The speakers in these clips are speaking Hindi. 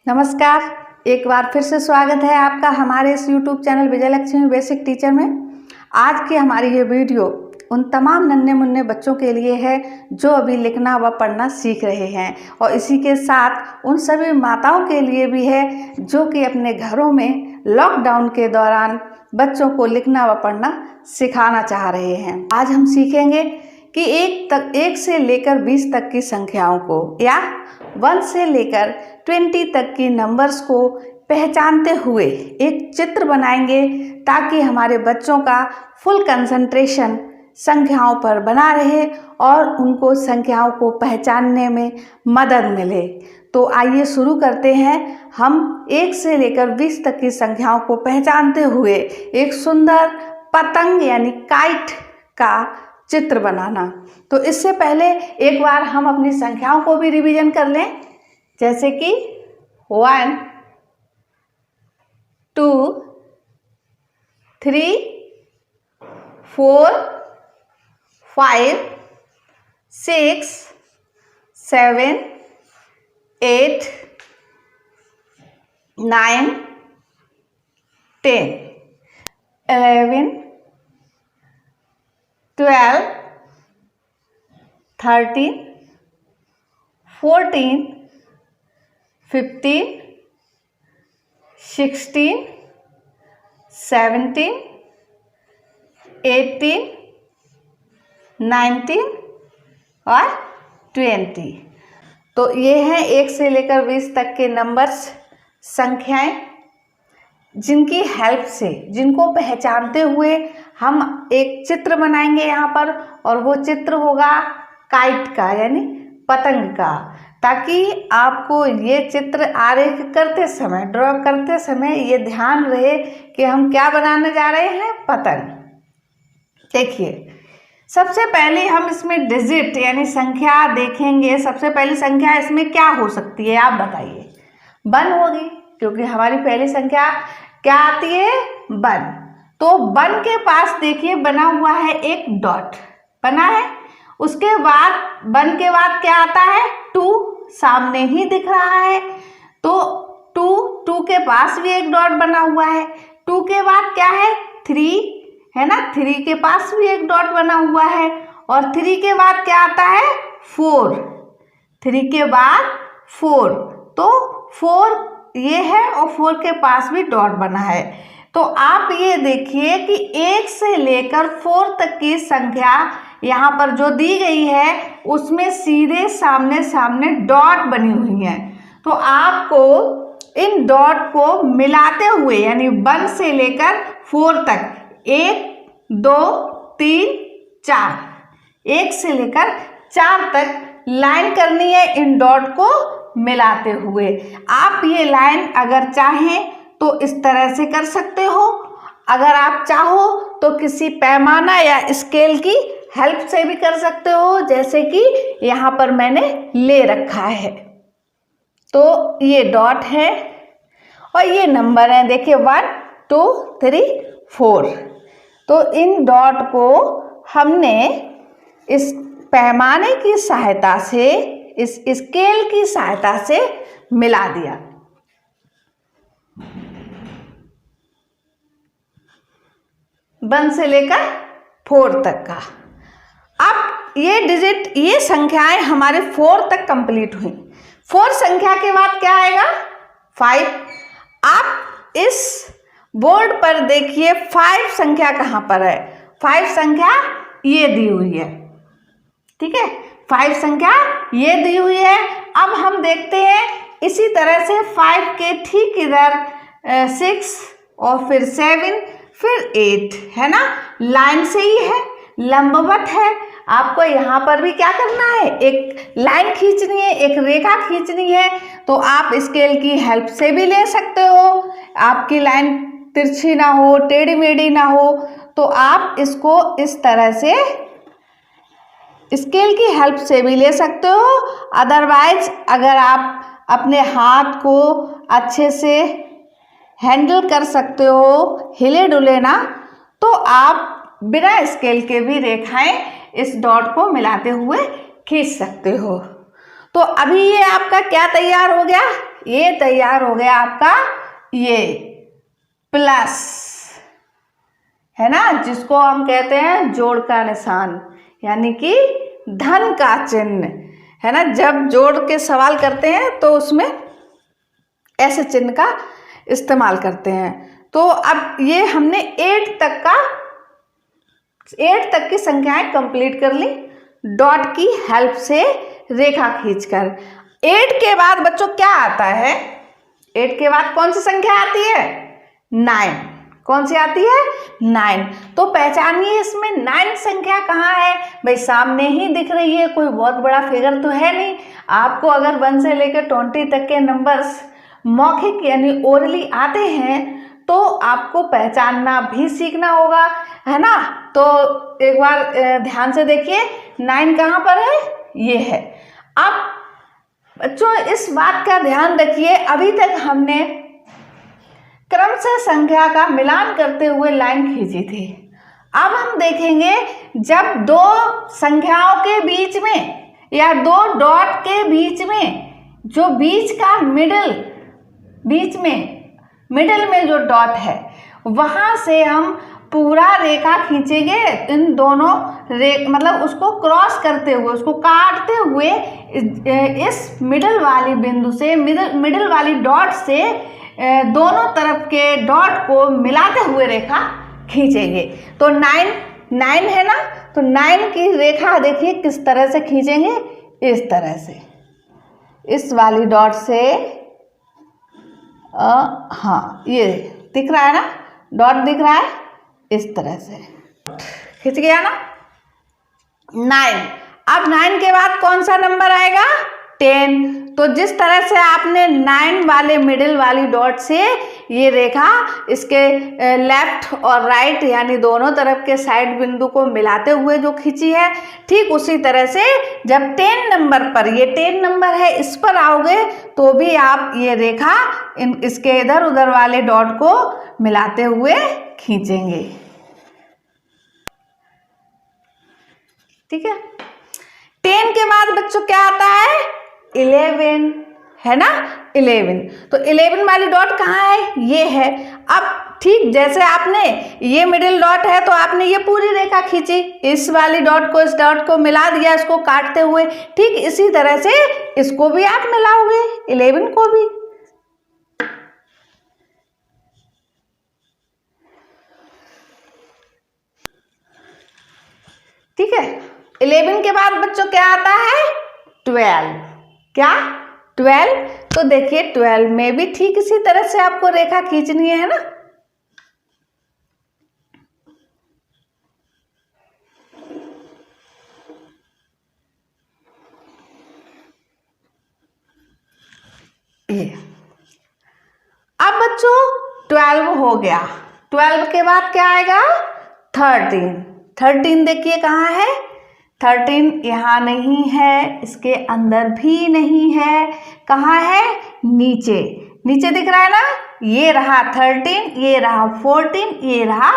नमस्कार। एक बार फिर से स्वागत है आपका हमारे इस YouTube channel Vijayalakshmi basic teacher में। आज की हमारी ये वीडियो उन तमाम नन्हे मुन्ने बच्चों के लिए है जो अभी लिखना व पढ़ना सीख रहे हैं, और इसी के साथ उन सभी माताओं के लिए भी है जो कि अपने घरों में लॉकडाउन के दौरान बच्चों को लिखना व पढ़ना सिखाना चाह रहे हैं। आज हम सीखेंगे कि 1 से लेकर 20 तक की संख्याओं को या 1 से लेकर 20 तक की नंबर्स को पहचानते हुए एक चित्र बनाएंगे, ताकि हमारे बच्चों का फुल कंसंट्रेशन संख्याओं पर बना रहे और उनको संख्याओं को पहचानने में मदद मिले। तो आइए शुरू करते हैं। हम 1 से लेकर 20 तक की संख्याओं को पहचानते हुए एक सुंदर पतंग यानी काइट का चित्र बनाना। तो इससे पहले एक बार हम अपनी संख्याओं को भी रिवीजन कर लें, जैसे कि 1 2 3 4 5 6 7 8 9 10 11 12 13 14 15 16 17 18 19 और 20। तो ये हैं 1 से लेकर 20 तक के नंबर्स, संख्याएं, जिनकी हेल्प से, जिनको पहचानते हुए हम एक चित्र बनाएंगे यहाँ पर, और वो चित्र होगा काइट का यानी पतंग का, ताकि आपको ये चित्र आरेख करते समय, ड्रॉ करते समय ये ध्यान रहे कि हम क्या बनाने जा रहे हैं, पतंग। देखिए, सबसे पहले हम इसमें डिजिट यानी संख्या देखेंगे। सबसे पहली संख्या इसमें क्या हो सकती है, आप बताइए। 1 होगी, क्योंकि हमारी पहली संख्या क्या आती है, 1। तो 1 के पास देखिए बना हुआ है एक डॉट बना है। उसके बाद 1 के बाद क्या आता है, 2 सामने ही दिख रहा है। तो 2 के पास भी एक डॉट बना हुआ है। 2 के बाद क्या है, 3 है ना, 3 के पास भी एक डॉट बना हुआ है। और 3 के बाद क्या आता है, 4। 3 के बाद 4, तो 4 ये है और 4 के पास भी डॉट बना है। तो आप ये देखिए कि 1 से लेकर 4 तक की संख्या यहाँ पर जो दी गई है उसमें सीधे सामने सामने डॉट बनी हुई है। तो आपको इन डॉट को मिलाते हुए यानी 1 से लेकर 4 तक 1 2 3 4, 1 से लेकर 4 तक लाइन करनी है इन डॉट को मिलाते हुए। आप ये लाइन अगर चाहें तो इस तरह से कर सकते हो, अगर आप चाहो तो किसी पैमाना या स्केल की हेल्प से भी कर सकते हो, जैसे कि यहाँ पर मैंने ले रखा है। तो ये डॉट है और ये नंबर है, देखिए 1 2 3 4। तो इन डॉट को हमने इस पैमाने की सहायता से, इस स्केल की सहायता से मिला दिया। वन से लेकर 4 तक का। अब ये डिजिट, ये संख्याएं हमारे 4 तक कंप्लीट हुई। 4 संख्या के बाद क्या आएगा, 5। आप इस बोर्ड पर देखिए 5 संख्या कहाँ पर है। 5 संख्या ये दी हुई है, ठीक है, 5 संख्या ये दी हुई है। अब हम देखते हैं इसी तरह से 5 के ठीक इधर 6 और फिर 7 फिर 8 है ना, लाइन से ही है, लंबवत है। आपको यहाँ पर भी क्या करना है, एक लाइन खींचनी है, एक रेखा खींचनी है। तो आप स्केल की हेल्प से भी ले सकते हो। आपकी लाइन तिरछी ना हो, टेढ़ी मेढ़ी ना हो, तो आप इसको इस तरह से स्केल की हेल्प से भी ले सकते हो। अदरवाइज अगर आप अपने हाथ को अच्छे से हैंडल कर सकते हो, हिले डुले ना, तो आप बिना स्केल के भी रेखाएं इस डॉट को मिलाते हुए खींच सकते हो। तो अभी ये आपका क्या तैयार हो गया, ये तैयार हो गया आपका ये प्लस, है ना, जिसको हम कहते हैं जोड़ का निशान, यानी कि धन का चिन्ह, है ना। जब जोड़ के सवाल करते हैं तो उसमें ऐसे चिन्ह का इस्तेमाल करते हैं। तो अब ये हमने 8 तक की संख्याएं कंप्लीट कर ली डॉट की हेल्प से रेखा खींचकर। 8 के बाद बच्चों क्या आता है, 8 के बाद कौन सी संख्या आती है, 9। कौन सी आती है, 9। तो पहचानिए इसमें 9 संख्या कहाँ है, भाई सामने ही दिख रही है, कोई बहुत बड़ा फिगर तो है नहीं। आपको अगर 1 से लेकर 20 तक के नंबर्स मौखिक यानी ओरली आते हैं तो आपको पहचानना भी सीखना होगा, है ना। तो एक बार ध्यान से देखिए 9 कहाँ पर है, ये है। अब बच्चों इस बात का ध्यान रखिए, अभी तक हमने क्रम से संख्या का मिलान करते हुए लाइन खींची थी। अब हम देखेंगे जब दो संख्याओं के बीच में या दो डॉट के बीच में जो बीच का मिडिल में जो डॉट है वहां से हम पूरा रेखा खींचेंगे, इन दोनों मतलब उसको क्रॉस करते हुए, उसको काटते हुए इस मिडिल वाली बिंदु से, मिडिल वाली डॉट से दोनों तरफ के डॉट को मिलाते हुए रेखा खींचेंगे। तो 9 है ना, तो 9 की रेखा देखिए किस तरह से खींचेंगे, इस तरह से, इस वाली डॉट से हाँ ये दिख रहा है ना, डॉट दिख रहा है, इस तरह से खींच गया ना 9। अब 9 के बाद कौन सा नंबर आएगा, 10। तो जिस तरह से आपने 9 वाले मिडिल वाली डॉट से ये रेखा इसके लेफ्ट और राइट यानी दोनों तरफ के साइड बिंदु को मिलाते हुए जो खींची है, ठीक उसी तरह से जब 10 नंबर पर, ये 10 नंबर है, इस पर आओगे तो भी आप ये रेखा इसके इधर उधर वाले डॉट को मिलाते हुए खींचेंगे, ठीक है। 10 के बाद बच्चों क्या आता है, 11, है ना, 11। तो 11 वाली डॉट कहाँ है, ये है। अब ठीक जैसे आपने ये मिडिल डॉट है तो आपने ये पूरी रेखा खींची, इस वाली डॉट को इस डॉट को मिला दिया इसको काटते हुए, ठीक इसी तरह से इसको भी आप मिलाओगे, 11 को भी। ठीक है। 11 के बाद बच्चों क्या आता है, 12। क्या, 12। तो देखिए 12 में भी ठीक इसी तरह से आपको रेखा खींचनी है ना। ये अब बच्चों 12 हो गया, 12 के बाद क्या आएगा, 13। 13 देखिए कहाँ है, 13 यहाँ नहीं है, इसके अंदर भी नहीं है, कहाँ है, नीचे, नीचे दिख रहा है ना, ये रहा 13, ये रहा 14, ये रहा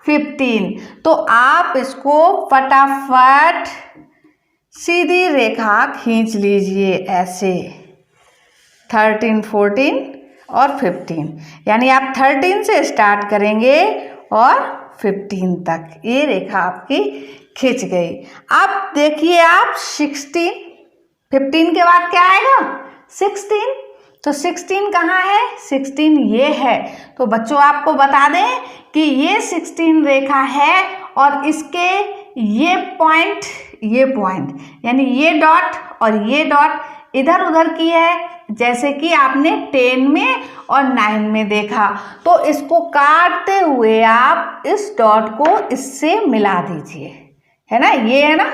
15। तो आप इसको फटाफट सीधी रेखा खींच लीजिए ऐसे, 13, 14 और 15, यानी आप 13 से स्टार्ट करेंगे और 15 तक ये रेखा आपकी खिंच गई। अब देखिए आप 16, 15 के बाद क्या आएगा, 16। तो 16 कहाँ है, 16 ये है। तो बच्चों आपको बता दें कि ये 16 रेखा है और इसके ये पॉइंट यानी ये डॉट और ये डॉट इधर उधर की है, जैसे कि आपने 10 में और 9 में देखा। तो इसको काटते हुए आप इस डॉट को इससे मिला दीजिए, है ना, ये है ना।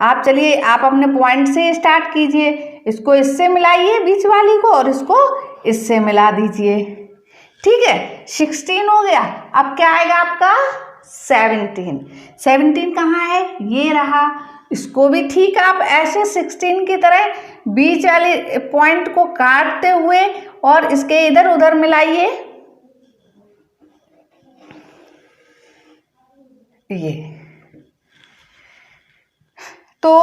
आप चलिए आप अपने पॉइंट से स्टार्ट कीजिए, इसको इससे मिलाइए बीच वाली को और इसको इससे मिला दीजिए, ठीक है। 16 हो गया। अब क्या आएगा आपका, 17। 17 कहाँ है, ये रहा। इसको भी ठीक आप ऐसे 16 की तरह बीच वाले पॉइंट को काटते हुए और इसके इधर उधर मिलाइए, ये। तो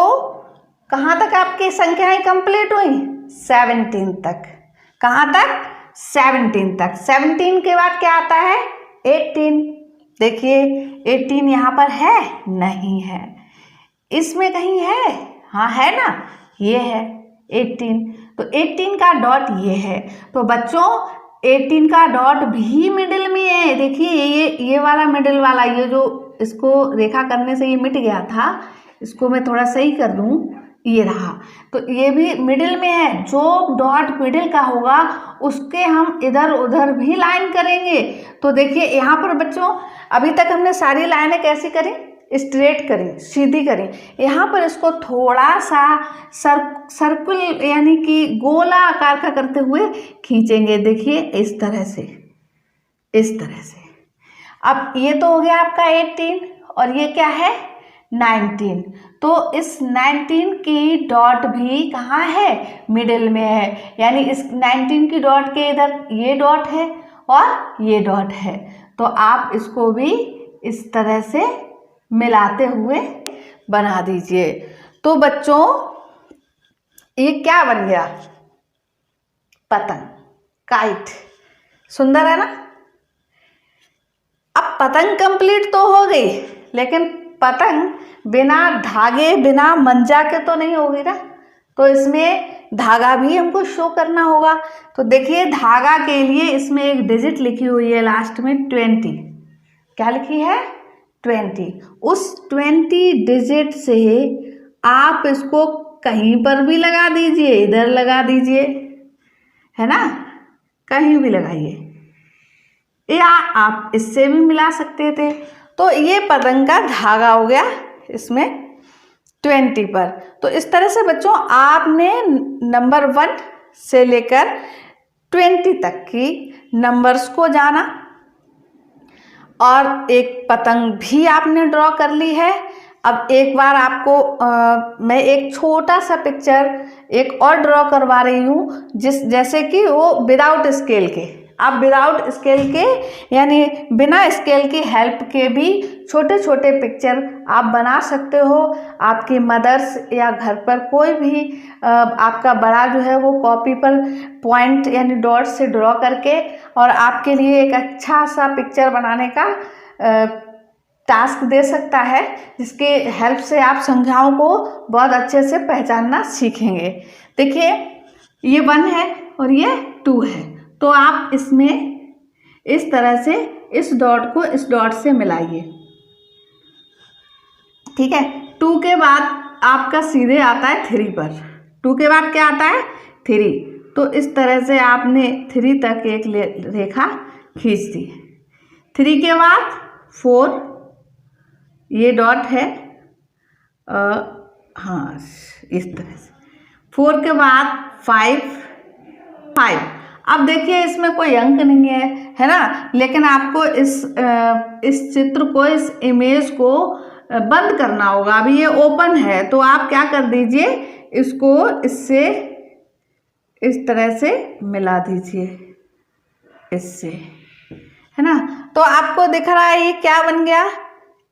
कहाँ तक आपकी संख्याएं कंप्लीट हुई? 17 तक। कहाँ तक? 17 तक। 17 के बाद क्या आता है? 18। देखिए 18 यहाँ पर है? नहीं है। इसमें कहीं है? हाँ है ना, ये है 18। तो 18 का डॉट ये है। तो बच्चों 18 का डॉट भी मिडिल में है। देखिए ये वाला मिडिल वाला, ये जो इसको रेखा करने से ये मिट गया था, इसको मैं थोड़ा सही कर दूं, ये रहा। तो ये भी मिडिल में है। जो डॉट मिडिल का होगा उसके हम इधर उधर भी लाइन करेंगे। तो देखिए यहाँ पर बच्चों अभी तक हमने सारी लाइनें कैसी करी? स्ट्रेट करें, सीधी करें। यहाँ पर इसको थोड़ा सा सर्कुल यानी कि गोला आकार का करते हुए खींचेंगे। देखिए इस तरह से, इस तरह से। अब ये तो हो गया आपका 18 और ये क्या है? 19। तो इस 19 की डॉट भी कहाँ है? मिडिल में है। यानी इस 19 की डॉट के इधर ये डॉट है और ये डॉट है। तो आप इसको भी इस तरह से मिलाते हुए बना दीजिए। तो बच्चों ये क्या बन गया? पतंग, काइट। सुंदर है ना? अब पतंग कंप्लीट तो हो गई, लेकिन पतंग बिना धागे बिना मंजा के तो नहीं होगी ना। तो इसमें धागा भी हमको शो करना होगा। तो देखिए धागा के लिए इसमें एक डिजिट लिखी हुई है लास्ट में 20। क्या लिखी है? 20। उस 20 डिजिट से आप इसको कहीं पर भी लगा दीजिए, इधर लगा दीजिए, है ना, कहीं भी लगाइए, या आप इससे भी मिला सकते थे। तो ये पतंग का धागा हो गया इसमें 20 पर। तो इस तरह से बच्चों आपने नंबर 1 से लेकर 20 तक की नंबर्स को जाना और एक पतंग भी आपने ड्रॉ कर ली है। अब एक बार आपको मैं एक छोटा सा पिक्चर एक और ड्रॉ करवा रही हूँ, जैसे कि वो विदाउट स्केल के। आप विदाउट स्केल के यानी बिना स्केल की हेल्प के भी छोटे छोटे पिक्चर आप बना सकते हो। आपकी मदर्स या घर पर कोई भी आपका बड़ा जो है वो कॉपी पर पॉइंट यानी डॉट से ड्रॉ करके और आपके लिए एक अच्छा सा पिक्चर बनाने का टास्क दे सकता है, जिसके हेल्प से आप संख्याओं को बहुत अच्छे से पहचानना सीखेंगे। देखिए ये 1 है और ये 2 है। तो आप इसमें इस तरह से इस डॉट को इस डॉट से मिलाइए। ठीक है। 2 के बाद आपका सीधे आता है 3 पर। 2 के बाद क्या आता है? 3। तो इस तरह से आपने 3 तक एक रेखा खींच दी। 3 के बाद 4, ये डॉट है, हाँ इस तरह से। 4 के बाद 5। अब देखिए इसमें कोई अंक नहीं है ना, लेकिन आपको इस चित्र को, इस इमेज को बंद करना होगा। अभी ये ओपन है तो आप क्या कर दीजिए, इसको इससे इस तरह से मिला दीजिए, इससे, है ना। तो आपको दिख रहा है ये क्या बन गया।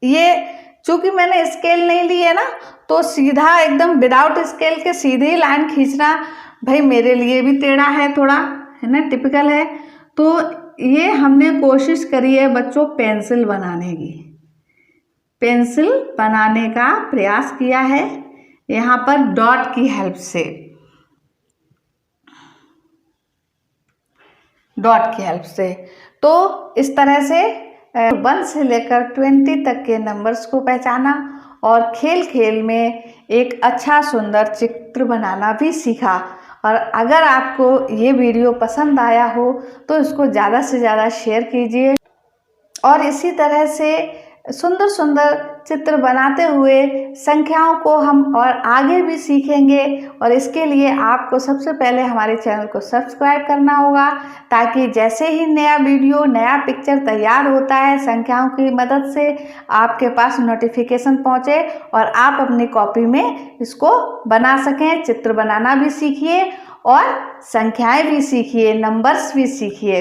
ये चूंकि मैंने स्केल नहीं ली है ना, तो सीधा एकदम विदाउट स्केल के सीधे ही लाइन खींचना भाई मेरे लिए भी टेढ़ा है थोड़ा, है ना, टिपिकल है। तो ये हमने कोशिश करी है बच्चों पेंसिल बनाने की, पेंसिल बनाने का प्रयास किया है यहाँ पर डॉट की हेल्प से, डॉट की हेल्प से। तो इस तरह से 1 से लेकर 20 तक के नंबर्स को पहचाना और खेल खेल में एक अच्छा सुंदर चित्र बनाना भी सीखा। और अगर आपको ये वीडियो पसंद आया हो तो इसको ज़्यादा से ज़्यादा शेयर कीजिए और इसी तरह से सुंदर सुंदर चित्र बनाते हुए संख्याओं को हम और आगे भी सीखेंगे। और इसके लिए आपको सबसे पहले हमारे चैनल को सब्सक्राइब करना होगा, ताकि जैसे ही नया वीडियो, नया पिक्चर तैयार होता है संख्याओं की मदद से आपके पास नोटिफिकेशन पहुंचे और आप अपनी कॉपी में इसको बना सकें। चित्र बनाना भी सीखिए और संख्याएं भी सीखिए, नंबर्स भी सीखिए।